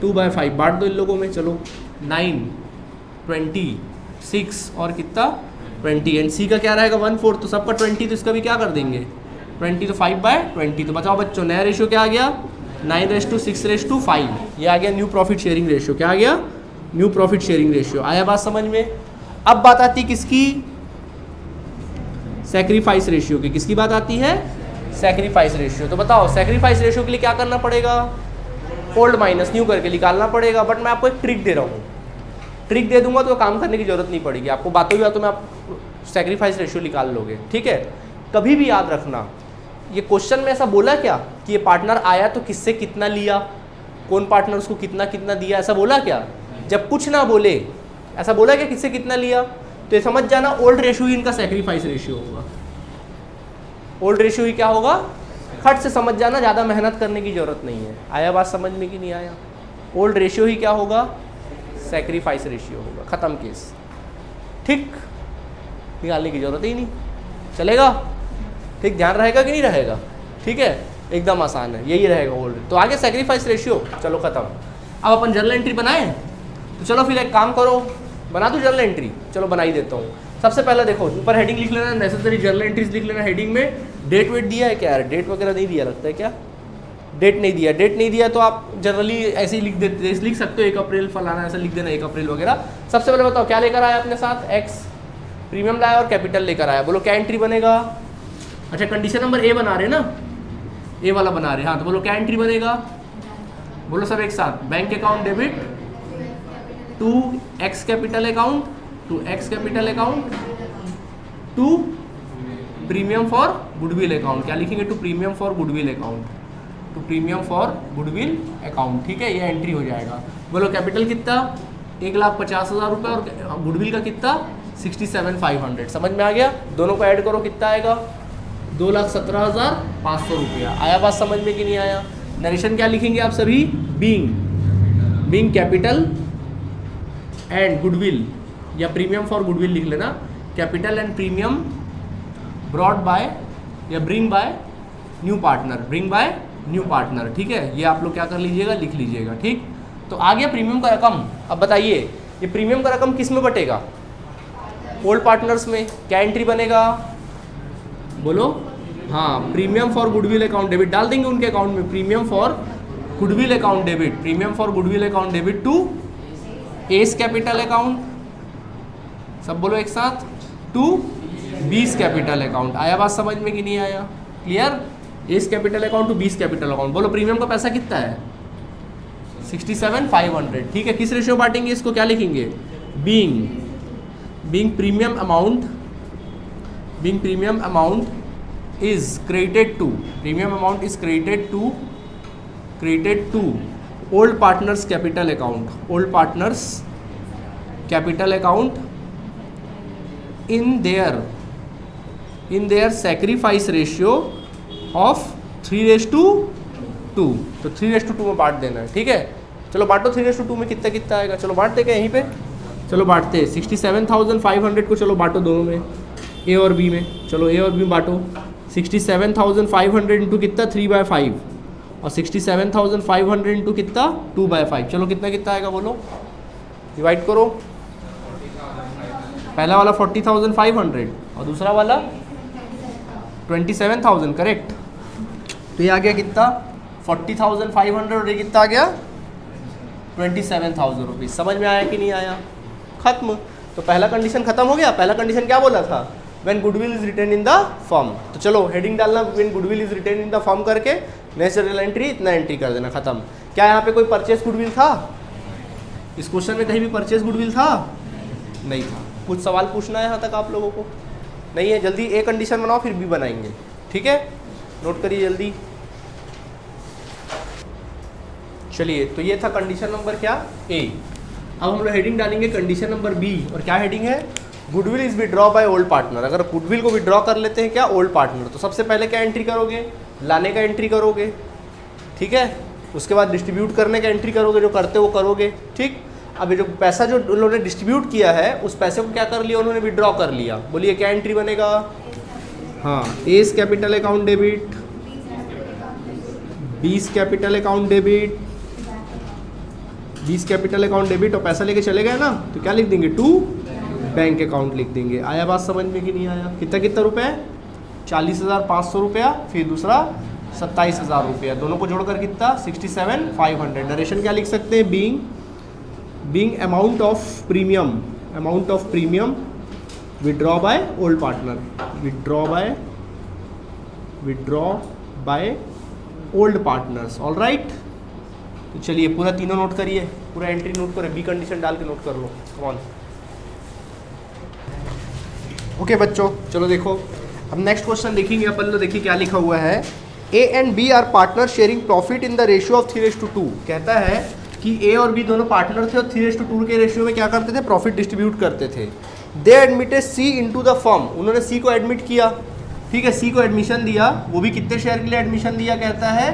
Speaker 2: 2/5। बांट दो इन लोगों में। चलो 9, 20, 6 और कितना? 20। एंड सी का क्या रहेगा? 1/4। तो सबका 20, तो इसका भी क्या कर देंगे? 20। तो 5/20। तो बताओ बच्चों, नया रेशियो क्या आ गया? 9:6:5। ये आ गया न्यू प्रॉफिट शेयरिंग रेशियो। क्या आ गया? New profit sharing ratio. आया बात समझ में? अब बात आती किसकी? सैक्रिफाइस रेशियो की। किसकी बात आती है? Sacrifice ratio. तो बताओ सैक्रिफाइस रेशियो के लिए क्या करना पड़ेगा? ओल्ड माइनस न्यू करके निकालना पड़ेगा। बट मैं आपको एक ट्रिक दे रहा हूँ, ट्रिक दे दूंगा तो काम करने की जरूरत नहीं पड़ेगी आपको, बातों ही बातों में आप सैक्रिफाइस रेशियो निकाल लोगे। ठीक है, कभी भी याद रखना, ये क्वेश्चन में ऐसा बोला क्या कि ये पार्टनर आया तो किससे कितना लिया, कौन पार्टनर उसको कितना कितना दिया, ऐसा बोला क्या? जब कुछ ना बोले ऐसा बोला क्या किससे कितना लिया? तो ये समझ जाना ओल्ड रेशियो ही इनका सैक्रिफाइस रेशियो होगा। ओल्ड रेशियो ही क्या होगा? खट से समझ जाना, ज़्यादा मेहनत करने की जरूरत नहीं है। आया बात समझ में कि नहीं आया? ओल्ड रेशियो ही क्या होगा? सैक्रिफाइस रेशियो होगा। ख़त्म केस। ठीक, निकालने की जरूरत ही नहीं। चलेगा? ठीक, ध्यान रहेगा कि नहीं रहेगा? ठीक है, एकदम आसान है, यही रहेगा ओल्ड। तो आगे सैक्रिफाइस रेशियो, चलो खत्म। अब अपन जर्नल एंट्री बनाएं, तो चलो फिर एक काम करो, बना दूं जर्नल एंट्री? चलो बना ही देता हूँ। सबसे पहले देखो ऊपर हेडिंग लिख लेना, नेसेसरी जर्नल एंट्रीज लिख लेना। हेडिंग में डेट वेट दिया है क्या यार? डेट वगैरह नहीं दिया लगता है क्या? डेट नहीं दिया, डेट नहीं दिया तो आप जनरली ऐसे ही लिख देते, लिख सकते हो 1 अप्रैल फलाना, ऐसा लिख देना 1 अप्रैल वगैरह। सबसे पहले बताओ क्या लेकर आया अपने साथ? एक्स प्रीमियम लाया और कैपिटल लेकर आया। बोलो क्या एंट्री बनेगा? अच्छा कंडीशन नंबर ए बना रहे ना, ए वाला बना रहे, हाँ तो बोलो क्या एंट्री बनेगा? बोलो सब एक साथ, bank account debit to X capital account, to X capital account to premium for goodwill account. क्या लिखेंगे? To premium for goodwill account, to premium for goodwill account. ठीक है, ये एंट्री हो जाएगा। बोलो कैपिटल कितना? 1,50,000 रुपये और गुडविल का कितना? 67,500। समझ में आ गया? दोनों को ऐड करो कितना आएगा? 2,17,500 रुपया। आया बात समझ में कि नहीं आया? नरेशन क्या लिखेंगे आप सभी? बीइंग कैपिटल एंड गुडविल, या प्रीमियम फॉर गुडविल लिख लेना। Capital and premium brought by या bring by new partner, bring by new partner. ठीक है, ये आप लोग क्या कर लीजिएगा? लिख लीजिएगा। ठीक, तो आ गया प्रीमियम का रकम। अब बताइए ये प्रीमियम का रकम किस में बटेगा? ओल्ड पार्टनर्स में। क्या एंट्री बनेगा? बोलो हाँ, premium for goodwill account debit डाल देंगे उनके अकाउंट में। Premium for goodwill account debit, premium for goodwill account debit to A's capital account, सब बोलो एक साथ, टू बीस कैपिटल अकाउंट। आया बात समझ में कि नहीं आया? Clear? A's capital account to B's capital account. बोलो प्रीमियम का पैसा कितना है? 67,500। ठीक है, किस रेशियो बांटेंगे इसको? क्या लिखेंगे? Being premium amount, being premium amount is credited to, premium amount is credited to old partners capital account, old partners capital account in their sacrifice ratio of 3:2। तो 3:2 में बांट देना है। ठीक है, चलो बांटो 3:2 में कितना कितना आएगा? चलो बांटते क्या यहीं पे? चलो बांटते 67,500 को, चलो बांटो दोनों में, ए और बी में। चलो ए और बी में बांटो। 67,500 इंटू कितना? 3/5, और 67,500 इंटू कितना? 2/5। चलो कितना कितना आएगा बोलो? डिवाइड करो। पहला वाला 40,500 और दूसरा वाला 27,000, करेक्ट। तो ये आ गया कितना? 40,500 और ये कितना आ गया? 27,000 रुपीज़। समझ में आया कि नहीं आया? खत्म। तो पहला कंडीशन खत्म हो गया। पहला कंडीशन क्या बोला था? When goodwill is retain in the firm. तो चलो हेडिंग डालना, when goodwill is retain in the firm करके नेचुरल एंट्री इतना एंट्री कर देना, खत्म। क्या यहाँ पे कोई परचेज गुडविल था? इस क्वेश्चन में कहीं भी परचेज गुडविल था? नहीं था। कुछ सवाल पूछना है यहाँ तक आप लोगों को? नहीं है? जल्दी ए कंडीशन बनाओ फिर बी बनाएंगे। ठीक है, नोट करिए जल्दी। चलिए, तो ये था कंडीशन नंबर क्या? ए। अब हम लोग हेडिंग डालेंगे कंडीशन नंबर बी। और क्या हेडिंग है? Goodwill is withdraw by old partner. अगर गुडविल को विड्रॉ कर लेते हैं क्या? ओल्ड पार्टनर, तो सबसे पहले क्या एंट्री करोगे? लाने का एंट्री करोगे। ठीक है, उसके बाद डिस्ट्रीब्यूट करने का एंट्री करोगे, जो करते वो करोगे। ठीक, अब ये जो पैसा जो उन्होंने डिस्ट्रीब्यूट किया है उस पैसे को क्या कर लिया उन्होंने? विड्रॉ कर लिया। बोलिए क्या एंट्री बनेगा? हाँ, एस कैपिटल अकाउंट डेबिट, बीस कैपिटल अकाउंट डेबिट, बीस कैपिटल अकाउंट डेबिट, और पैसा लेके चले गए ना, तो क्या लिख देंगे? टू बैंक अकाउंट लिख देंगे। आया बात समझ में कि नहीं आया? कितना कितना रुपए? 40,500 रुपया, फिर दूसरा 27,000 रुपया, दोनों को जोड़कर कितना? 67,500। नरेशन क्या लिख सकते हैं? Being amount of premium withdraw by old partner. Withdraw by old partners. All right, तो चलिए पूरा तीनों नोट करिए, पूरा एंट्री नोट करो, बी कंडीशन डाल के नोट कर लो। कौन ओके बच्चों, चलो देखो अब नेक्स्ट क्वेश्चन देखेंगे अपन लोग। देखिए क्या लिखा हुआ है, A and B are partner sharing profit in the ratio of 3:2। कहता है कि ए और बी दोनों पार्टनर थे और 3:2 के रेशियो में क्या करते थे, प्रॉफिट डिस्ट्रीब्यूट करते थे। They admitted C into the firm, उन्होंने सी को एडमिट किया, ठीक है, सी को एडमिशन दिया, वो भी कितने शेयर के लिए एडमिशन दिया, कहता है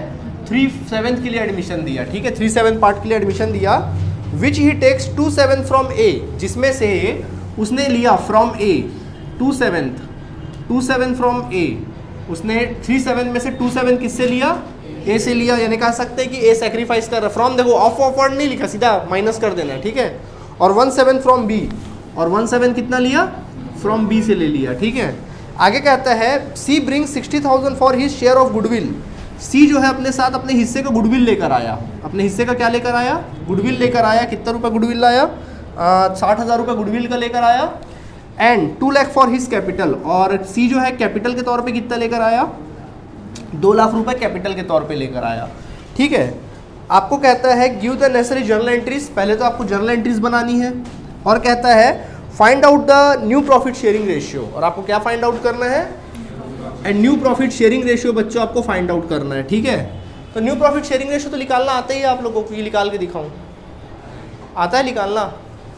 Speaker 2: 3/7 के लिए एडमिशन दिया, ठीक है, 3/7 पार्ट के लिए एडमिशन दिया। विच ही टेक्स 2/7 फ्रॉम ए, जिसमें से उसने लिया फ्रॉम ए 2/7 फ्रॉम ए, उसने 3/7 में से 2/7 किससे लिया, ए से लिया। यानी कह सकते हैं कि ए सेक्रीफाइस कर रहा है, फ्रॉम देखो ऑफ वर्ड नहीं लिखा, सीधा माइनस कर देना है, ठीक है। और 1/7 फ्रॉम बी, और 1/7 कितना लिया, फ्रॉम बी से ले लिया, ठीक है। आगे कहता है C bring 60,000 for his share of goodwill. C जो है अपने साथ अपने हिस्से का गुडविल लेकर आया, अपने हिस्से का क्या लेकर आया, गुडविल लेकर आया। कितना रुपये गुडविल लाया, 60,000 रुपये गुडविल का लेकर आया। And 2 lakh for his capital, और सी जो है कैपिटल के तौर पे कितना लेकर आया, 2 लाख रुपए कैपिटल के तौर पे लेकर आया, ठीक है। आपको कहता है give the necessary journal entries, पहले तो आपको जर्नल एंट्रीज बनानी है, और कहता है find out the new profit sharing ratio, और आपको क्या फाइंड आउट करना है, and new profit sharing ratio बच्चों आपको फाइंड आउट करना है, ठीक है। तो न्यू प्रॉफिट शेयरिंग रेशियो तो निकालना आता ही है आप लोगों को, ये निकाल के दिखाऊं, आता है निकालना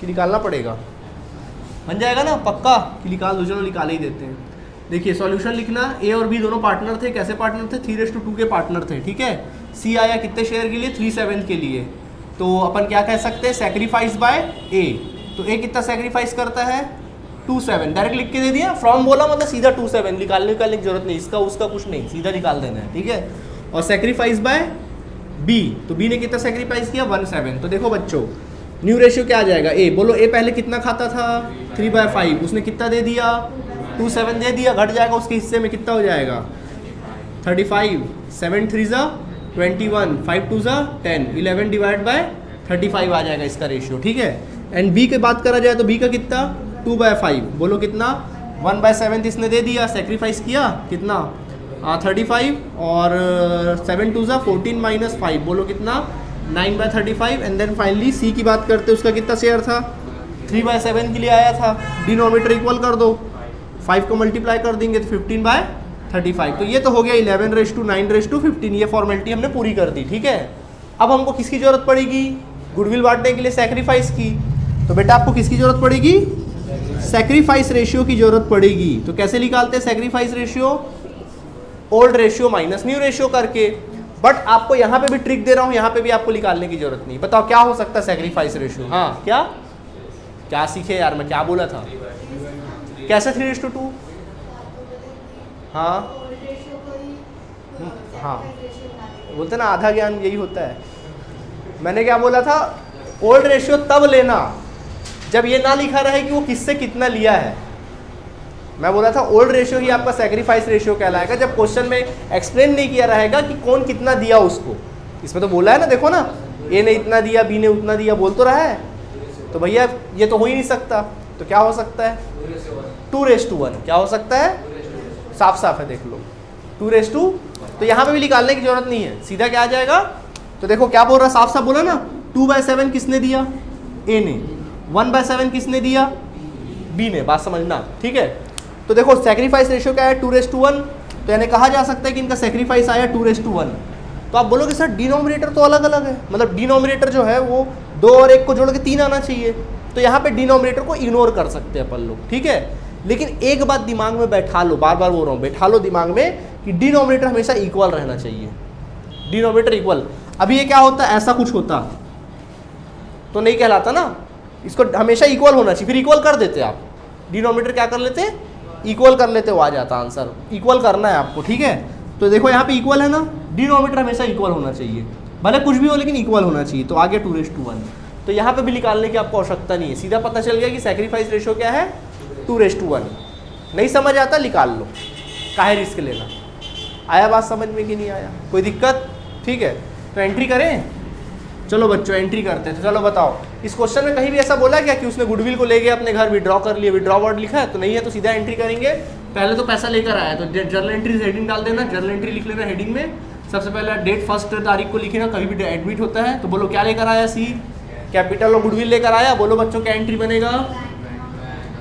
Speaker 2: कि निकालना पड़ेगा, बन जाएगा ना पक्का कि निकाल दो, चलो निकाल ही देते हैं। देखिए सॉल्यूशन लिखना, ए और बी दोनों पार्टनर थे, कैसे पार्टनर थे, 3:2 के पार्टनर थे, ठीक है। सी आया कितने शेयर के लिए, 3/7 के लिए, तो अपन क्या कह सकते हैं, सेक्रीफाइस बाय ए। तो ए कितना सेक्रीफाइस करता है, 2/7, डायरेक्ट लिख के दे दिया, फ्रॉम बोला मतलब सीधा 2/7, निकालने की जरूरत नहीं, इसका उसका कुछ नहीं, सीधा निकाल देना है, ठीक है। और सेक्रीफाइस बाय बी, तो बी ने कितना सेक्रीफाइस किया, 1/7। तो देखो बच्चों न्यू रेशियो क्या आ जाएगा, ए बोलो, ए पहले कितना खाता था, 3/5, उसने कितना दे दिया, 2/7 दे दिया, घट जाएगा उसके हिस्से में, कितना हो जाएगा 35, 7 3 21, 5 2 10, 11 डिवाइड बाय 35 आ जाएगा इसका रेशियो, ठीक है। एंड बी की बात करा जाए तो बी का कितना, 2/5, बोलो कितना, 1/7 इसने दे दिया, सेक्रीफाइस किया कितना, 35, और 7 2 14 - 5, बोलो कितना, 9/35। एंड देन फाइनली सी की बात करते, उसका कितना शेयर था, 3/7 के लिए आया था, डिनोमिनेटर इक्वल कर दो, 5 को मल्टीप्लाई कर देंगे तो 15/35। तो ये तो हो गया 11:9:15, ये फॉर्मेलिटी हमने पूरी कर दी, ठीक है। अब हमको किसकी जरूरत पड़ेगी, गुडविल बांटने के लिए सेक्रीफाइस की, तो बेटा आपको किसकी जरूरत पड़ेगी, सेक्रीफाइस रेशियो की जरूरत पड़ेगी। तो कैसे निकालते हैं sacrifice ratio, old ratio minus new ratio करके। बट आपको यहाँ पे भी ट्रिक दे रहा हूँ, यहाँ पे भी आपको निकालने की जरूरत नहीं। बताओ क्या हो सकता है सेक्रीफाइस रेशियो, हाँ क्या क्या सीखे यार, मैं क्या बोला था, कैसे 3:2, हाँ हाँ बोलते ना आधा ज्ञान यही होता है। मैंने क्या बोला था, ओल्ड रेशियो तब लेना जब ये ना लिखा रहे कि वो किससे कितना लिया है। मैं बोला था ओल्ड रेशियो ही आपका सेक्रीफाइस रेशियो कहलाएगा जब क्वेश्चन में एक्सप्लेन नहीं किया रहेगा कि कौन कितना दिया उसको। इसमें तो बोला है ना, देखो ना, ए ने इतना दिया, बी ने उतना दिया, बोल तो रहा है। तो भैया ये तो हो ही नहीं सकता, तो क्या हो सकता है, 2:1। क्या हो सकता है, साफ साफ है, देख लो 2:2। तो यहाँ पे भी निकालने की जरूरत नहीं है, सीधा क्या आ जाएगा। तो देखो क्या बोल रहा, साफ साफ बोला ना, 2/7 किसने दिया, ए ने, 1/7 किसने दिया, बी ने, बात समझना, ठीक है। तो देखो सेक्रीफाइस रेशियो क्या है, 2:1। तो यानी कहा जा सकता है कि इनका सेक्रीफाइस आया 2:1। तो आप बोलोगे सर डिनोमिनेटर तो अलग अलग है, मतलब डिनोमिनेटर जो है वो 2 और 1 को जोड़ के 3 आना चाहिए। तो यहाँ पे डिनोमिनेटर को इग्नोर कर सकते हैं अपन लोग, ठीक है। लेकिन एक बात दिमाग में बैठा लो, बार बार बोल रहा हूँ, बैठा लो दिमाग में कि डिनोमिनेटर हमेशा इक्वल रहना चाहिए, डिनोमिनेटर इक्वल। अभी ये क्या होता, ऐसा कुछ होता तो नहीं कहलाता ना, इसको हमेशा इक्वल होना चाहिए, फिर इक्वल कर देते आप, डिनोमिनेटर क्या कर लेते, इक्वल कर लेते, वो आ जाता आंसर, इक्वल करना है आपको, ठीक है। तो देखो यहाँ पे इक्वल है ना, डिनोमिनेटर हमेशा इक्वल होना चाहिए, भले कुछ भी हो लेकिन इक्वल होना चाहिए। तो आगे 2:1। तो यहाँ पे भी निकालने की आपको आवश्यकता नहीं है, सीधा पता चल गया कि सेक्रीफाइस रेशियो क्या है, 2:1। नहीं समझ आता लिकाल लो, काहे रिस्क लेना। आया बात समझ में कि नहीं आया, कोई दिक्कत, ठीक है। तो एंट्री करें, चलो बच्चों एंट्री करते हैं। तो चलो बताओ, इस क्वेश्चन में कहीं भी ऐसा बोला क्या कि उसने गुडविल को ले गया अपने घर, विड्रॉ कर लिया, विड्रॉ वर्ड लिखा है तो नहीं है, तो सीधा एंट्री करेंगे पहले तो पैसा लेकर आया तो जर्नल एंट्री हेडिंग डाल देना, जर्नल एंट्री लिख लेना हेडिंग में। सबसे पहले डेट 1 तारीख को लिखना, कभी भी एडमिट होता है तो बोलो क्या लेकर आया, सी कैपिटल और गुडविल लेकर आया। बोलो बच्चों क्या एंट्री बनेगा,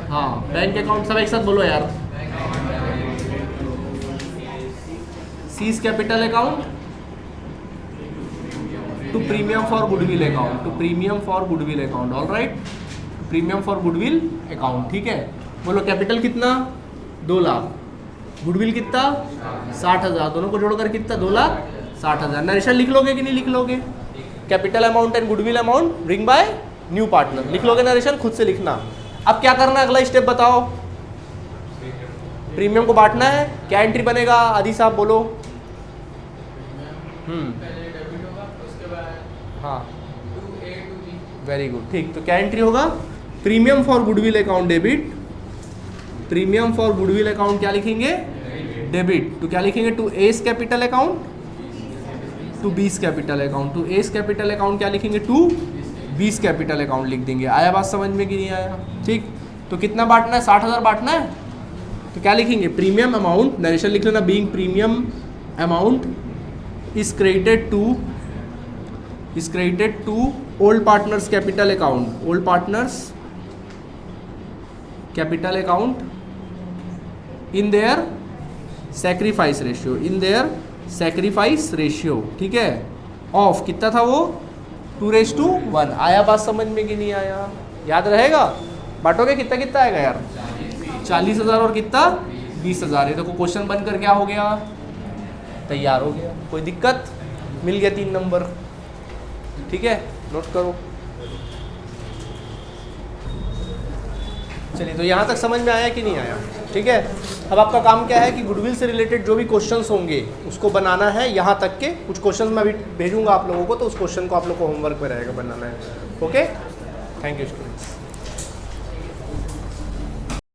Speaker 2: हाँ बैंक अकाउंट, सब एक साथ बोलो यार, C's capital account to premium for goodwill account, to premium for goodwill account, all right, premium for goodwill account, ठीक है। बोलो कैपिटल कितना 2 लाख, गुडविल कितना 60,000, दोनों को जोड़कर कितना 2,60,000। नरेशन लिख लोगे कि नहीं लिख लोगे, capital amount and goodwill amount bring by new partner, लिख लोगे नरेशन, खुद से लिखना। अब क्या करना है, अगला स्टेप बताओ, प्रीमियम को बांटना है, क्या एंट्री बनेगा आदि साहब बोलो। हाँ वेरी गुड, ठीक, तो क्या एंट्री होगा, premium for goodwill account debit, premium for goodwill account क्या लिखेंगे डेबिट, तो क्या लिखेंगे to A's capital account, to B's capital account, to A's capital account क्या लिखेंगे टू 20 कैपिटल अकाउंट लिख देंगे। आया बात समझ में कि नहीं आया, ठीक। तो कितना बांटना है, 60,000 बांटना है, तो क्या लिखेंगे प्रीमियम अमाउंट, नरेशन लिख लेना, being premium amount is credited to old partners capital account, old partners capital account in their sacrifice ratio, in their sacrifice ratio, ठीक है, ऑफ कितना था वो 2:1। आया बात समझ में कि नहीं आया, याद रहेगा, बांटोगे कितना कितना आएगा यार, 40,000 और कितना 20,000। ये देखो क्वेश्चन बनकर क्या हो गया, तैयार हो गया। कोई दिक्कत, मिल गया 3 नंबर, ठीक है, नोट करो। चलिए, तो यहाँ तक समझ में आया कि नहीं आया, ठीक है। अब आपका काम क्या है कि गुडविल से रिलेटेड जो भी क्वेश्चंस होंगे उसको बनाना है, यहाँ तक के कुछ क्वेश्चंस मैं अभी भेजूंगा आप लोगों को, तो उस क्वेश्चन को आप लोग को होमवर्क में रहेगा बनाना है। Okay, thank you students.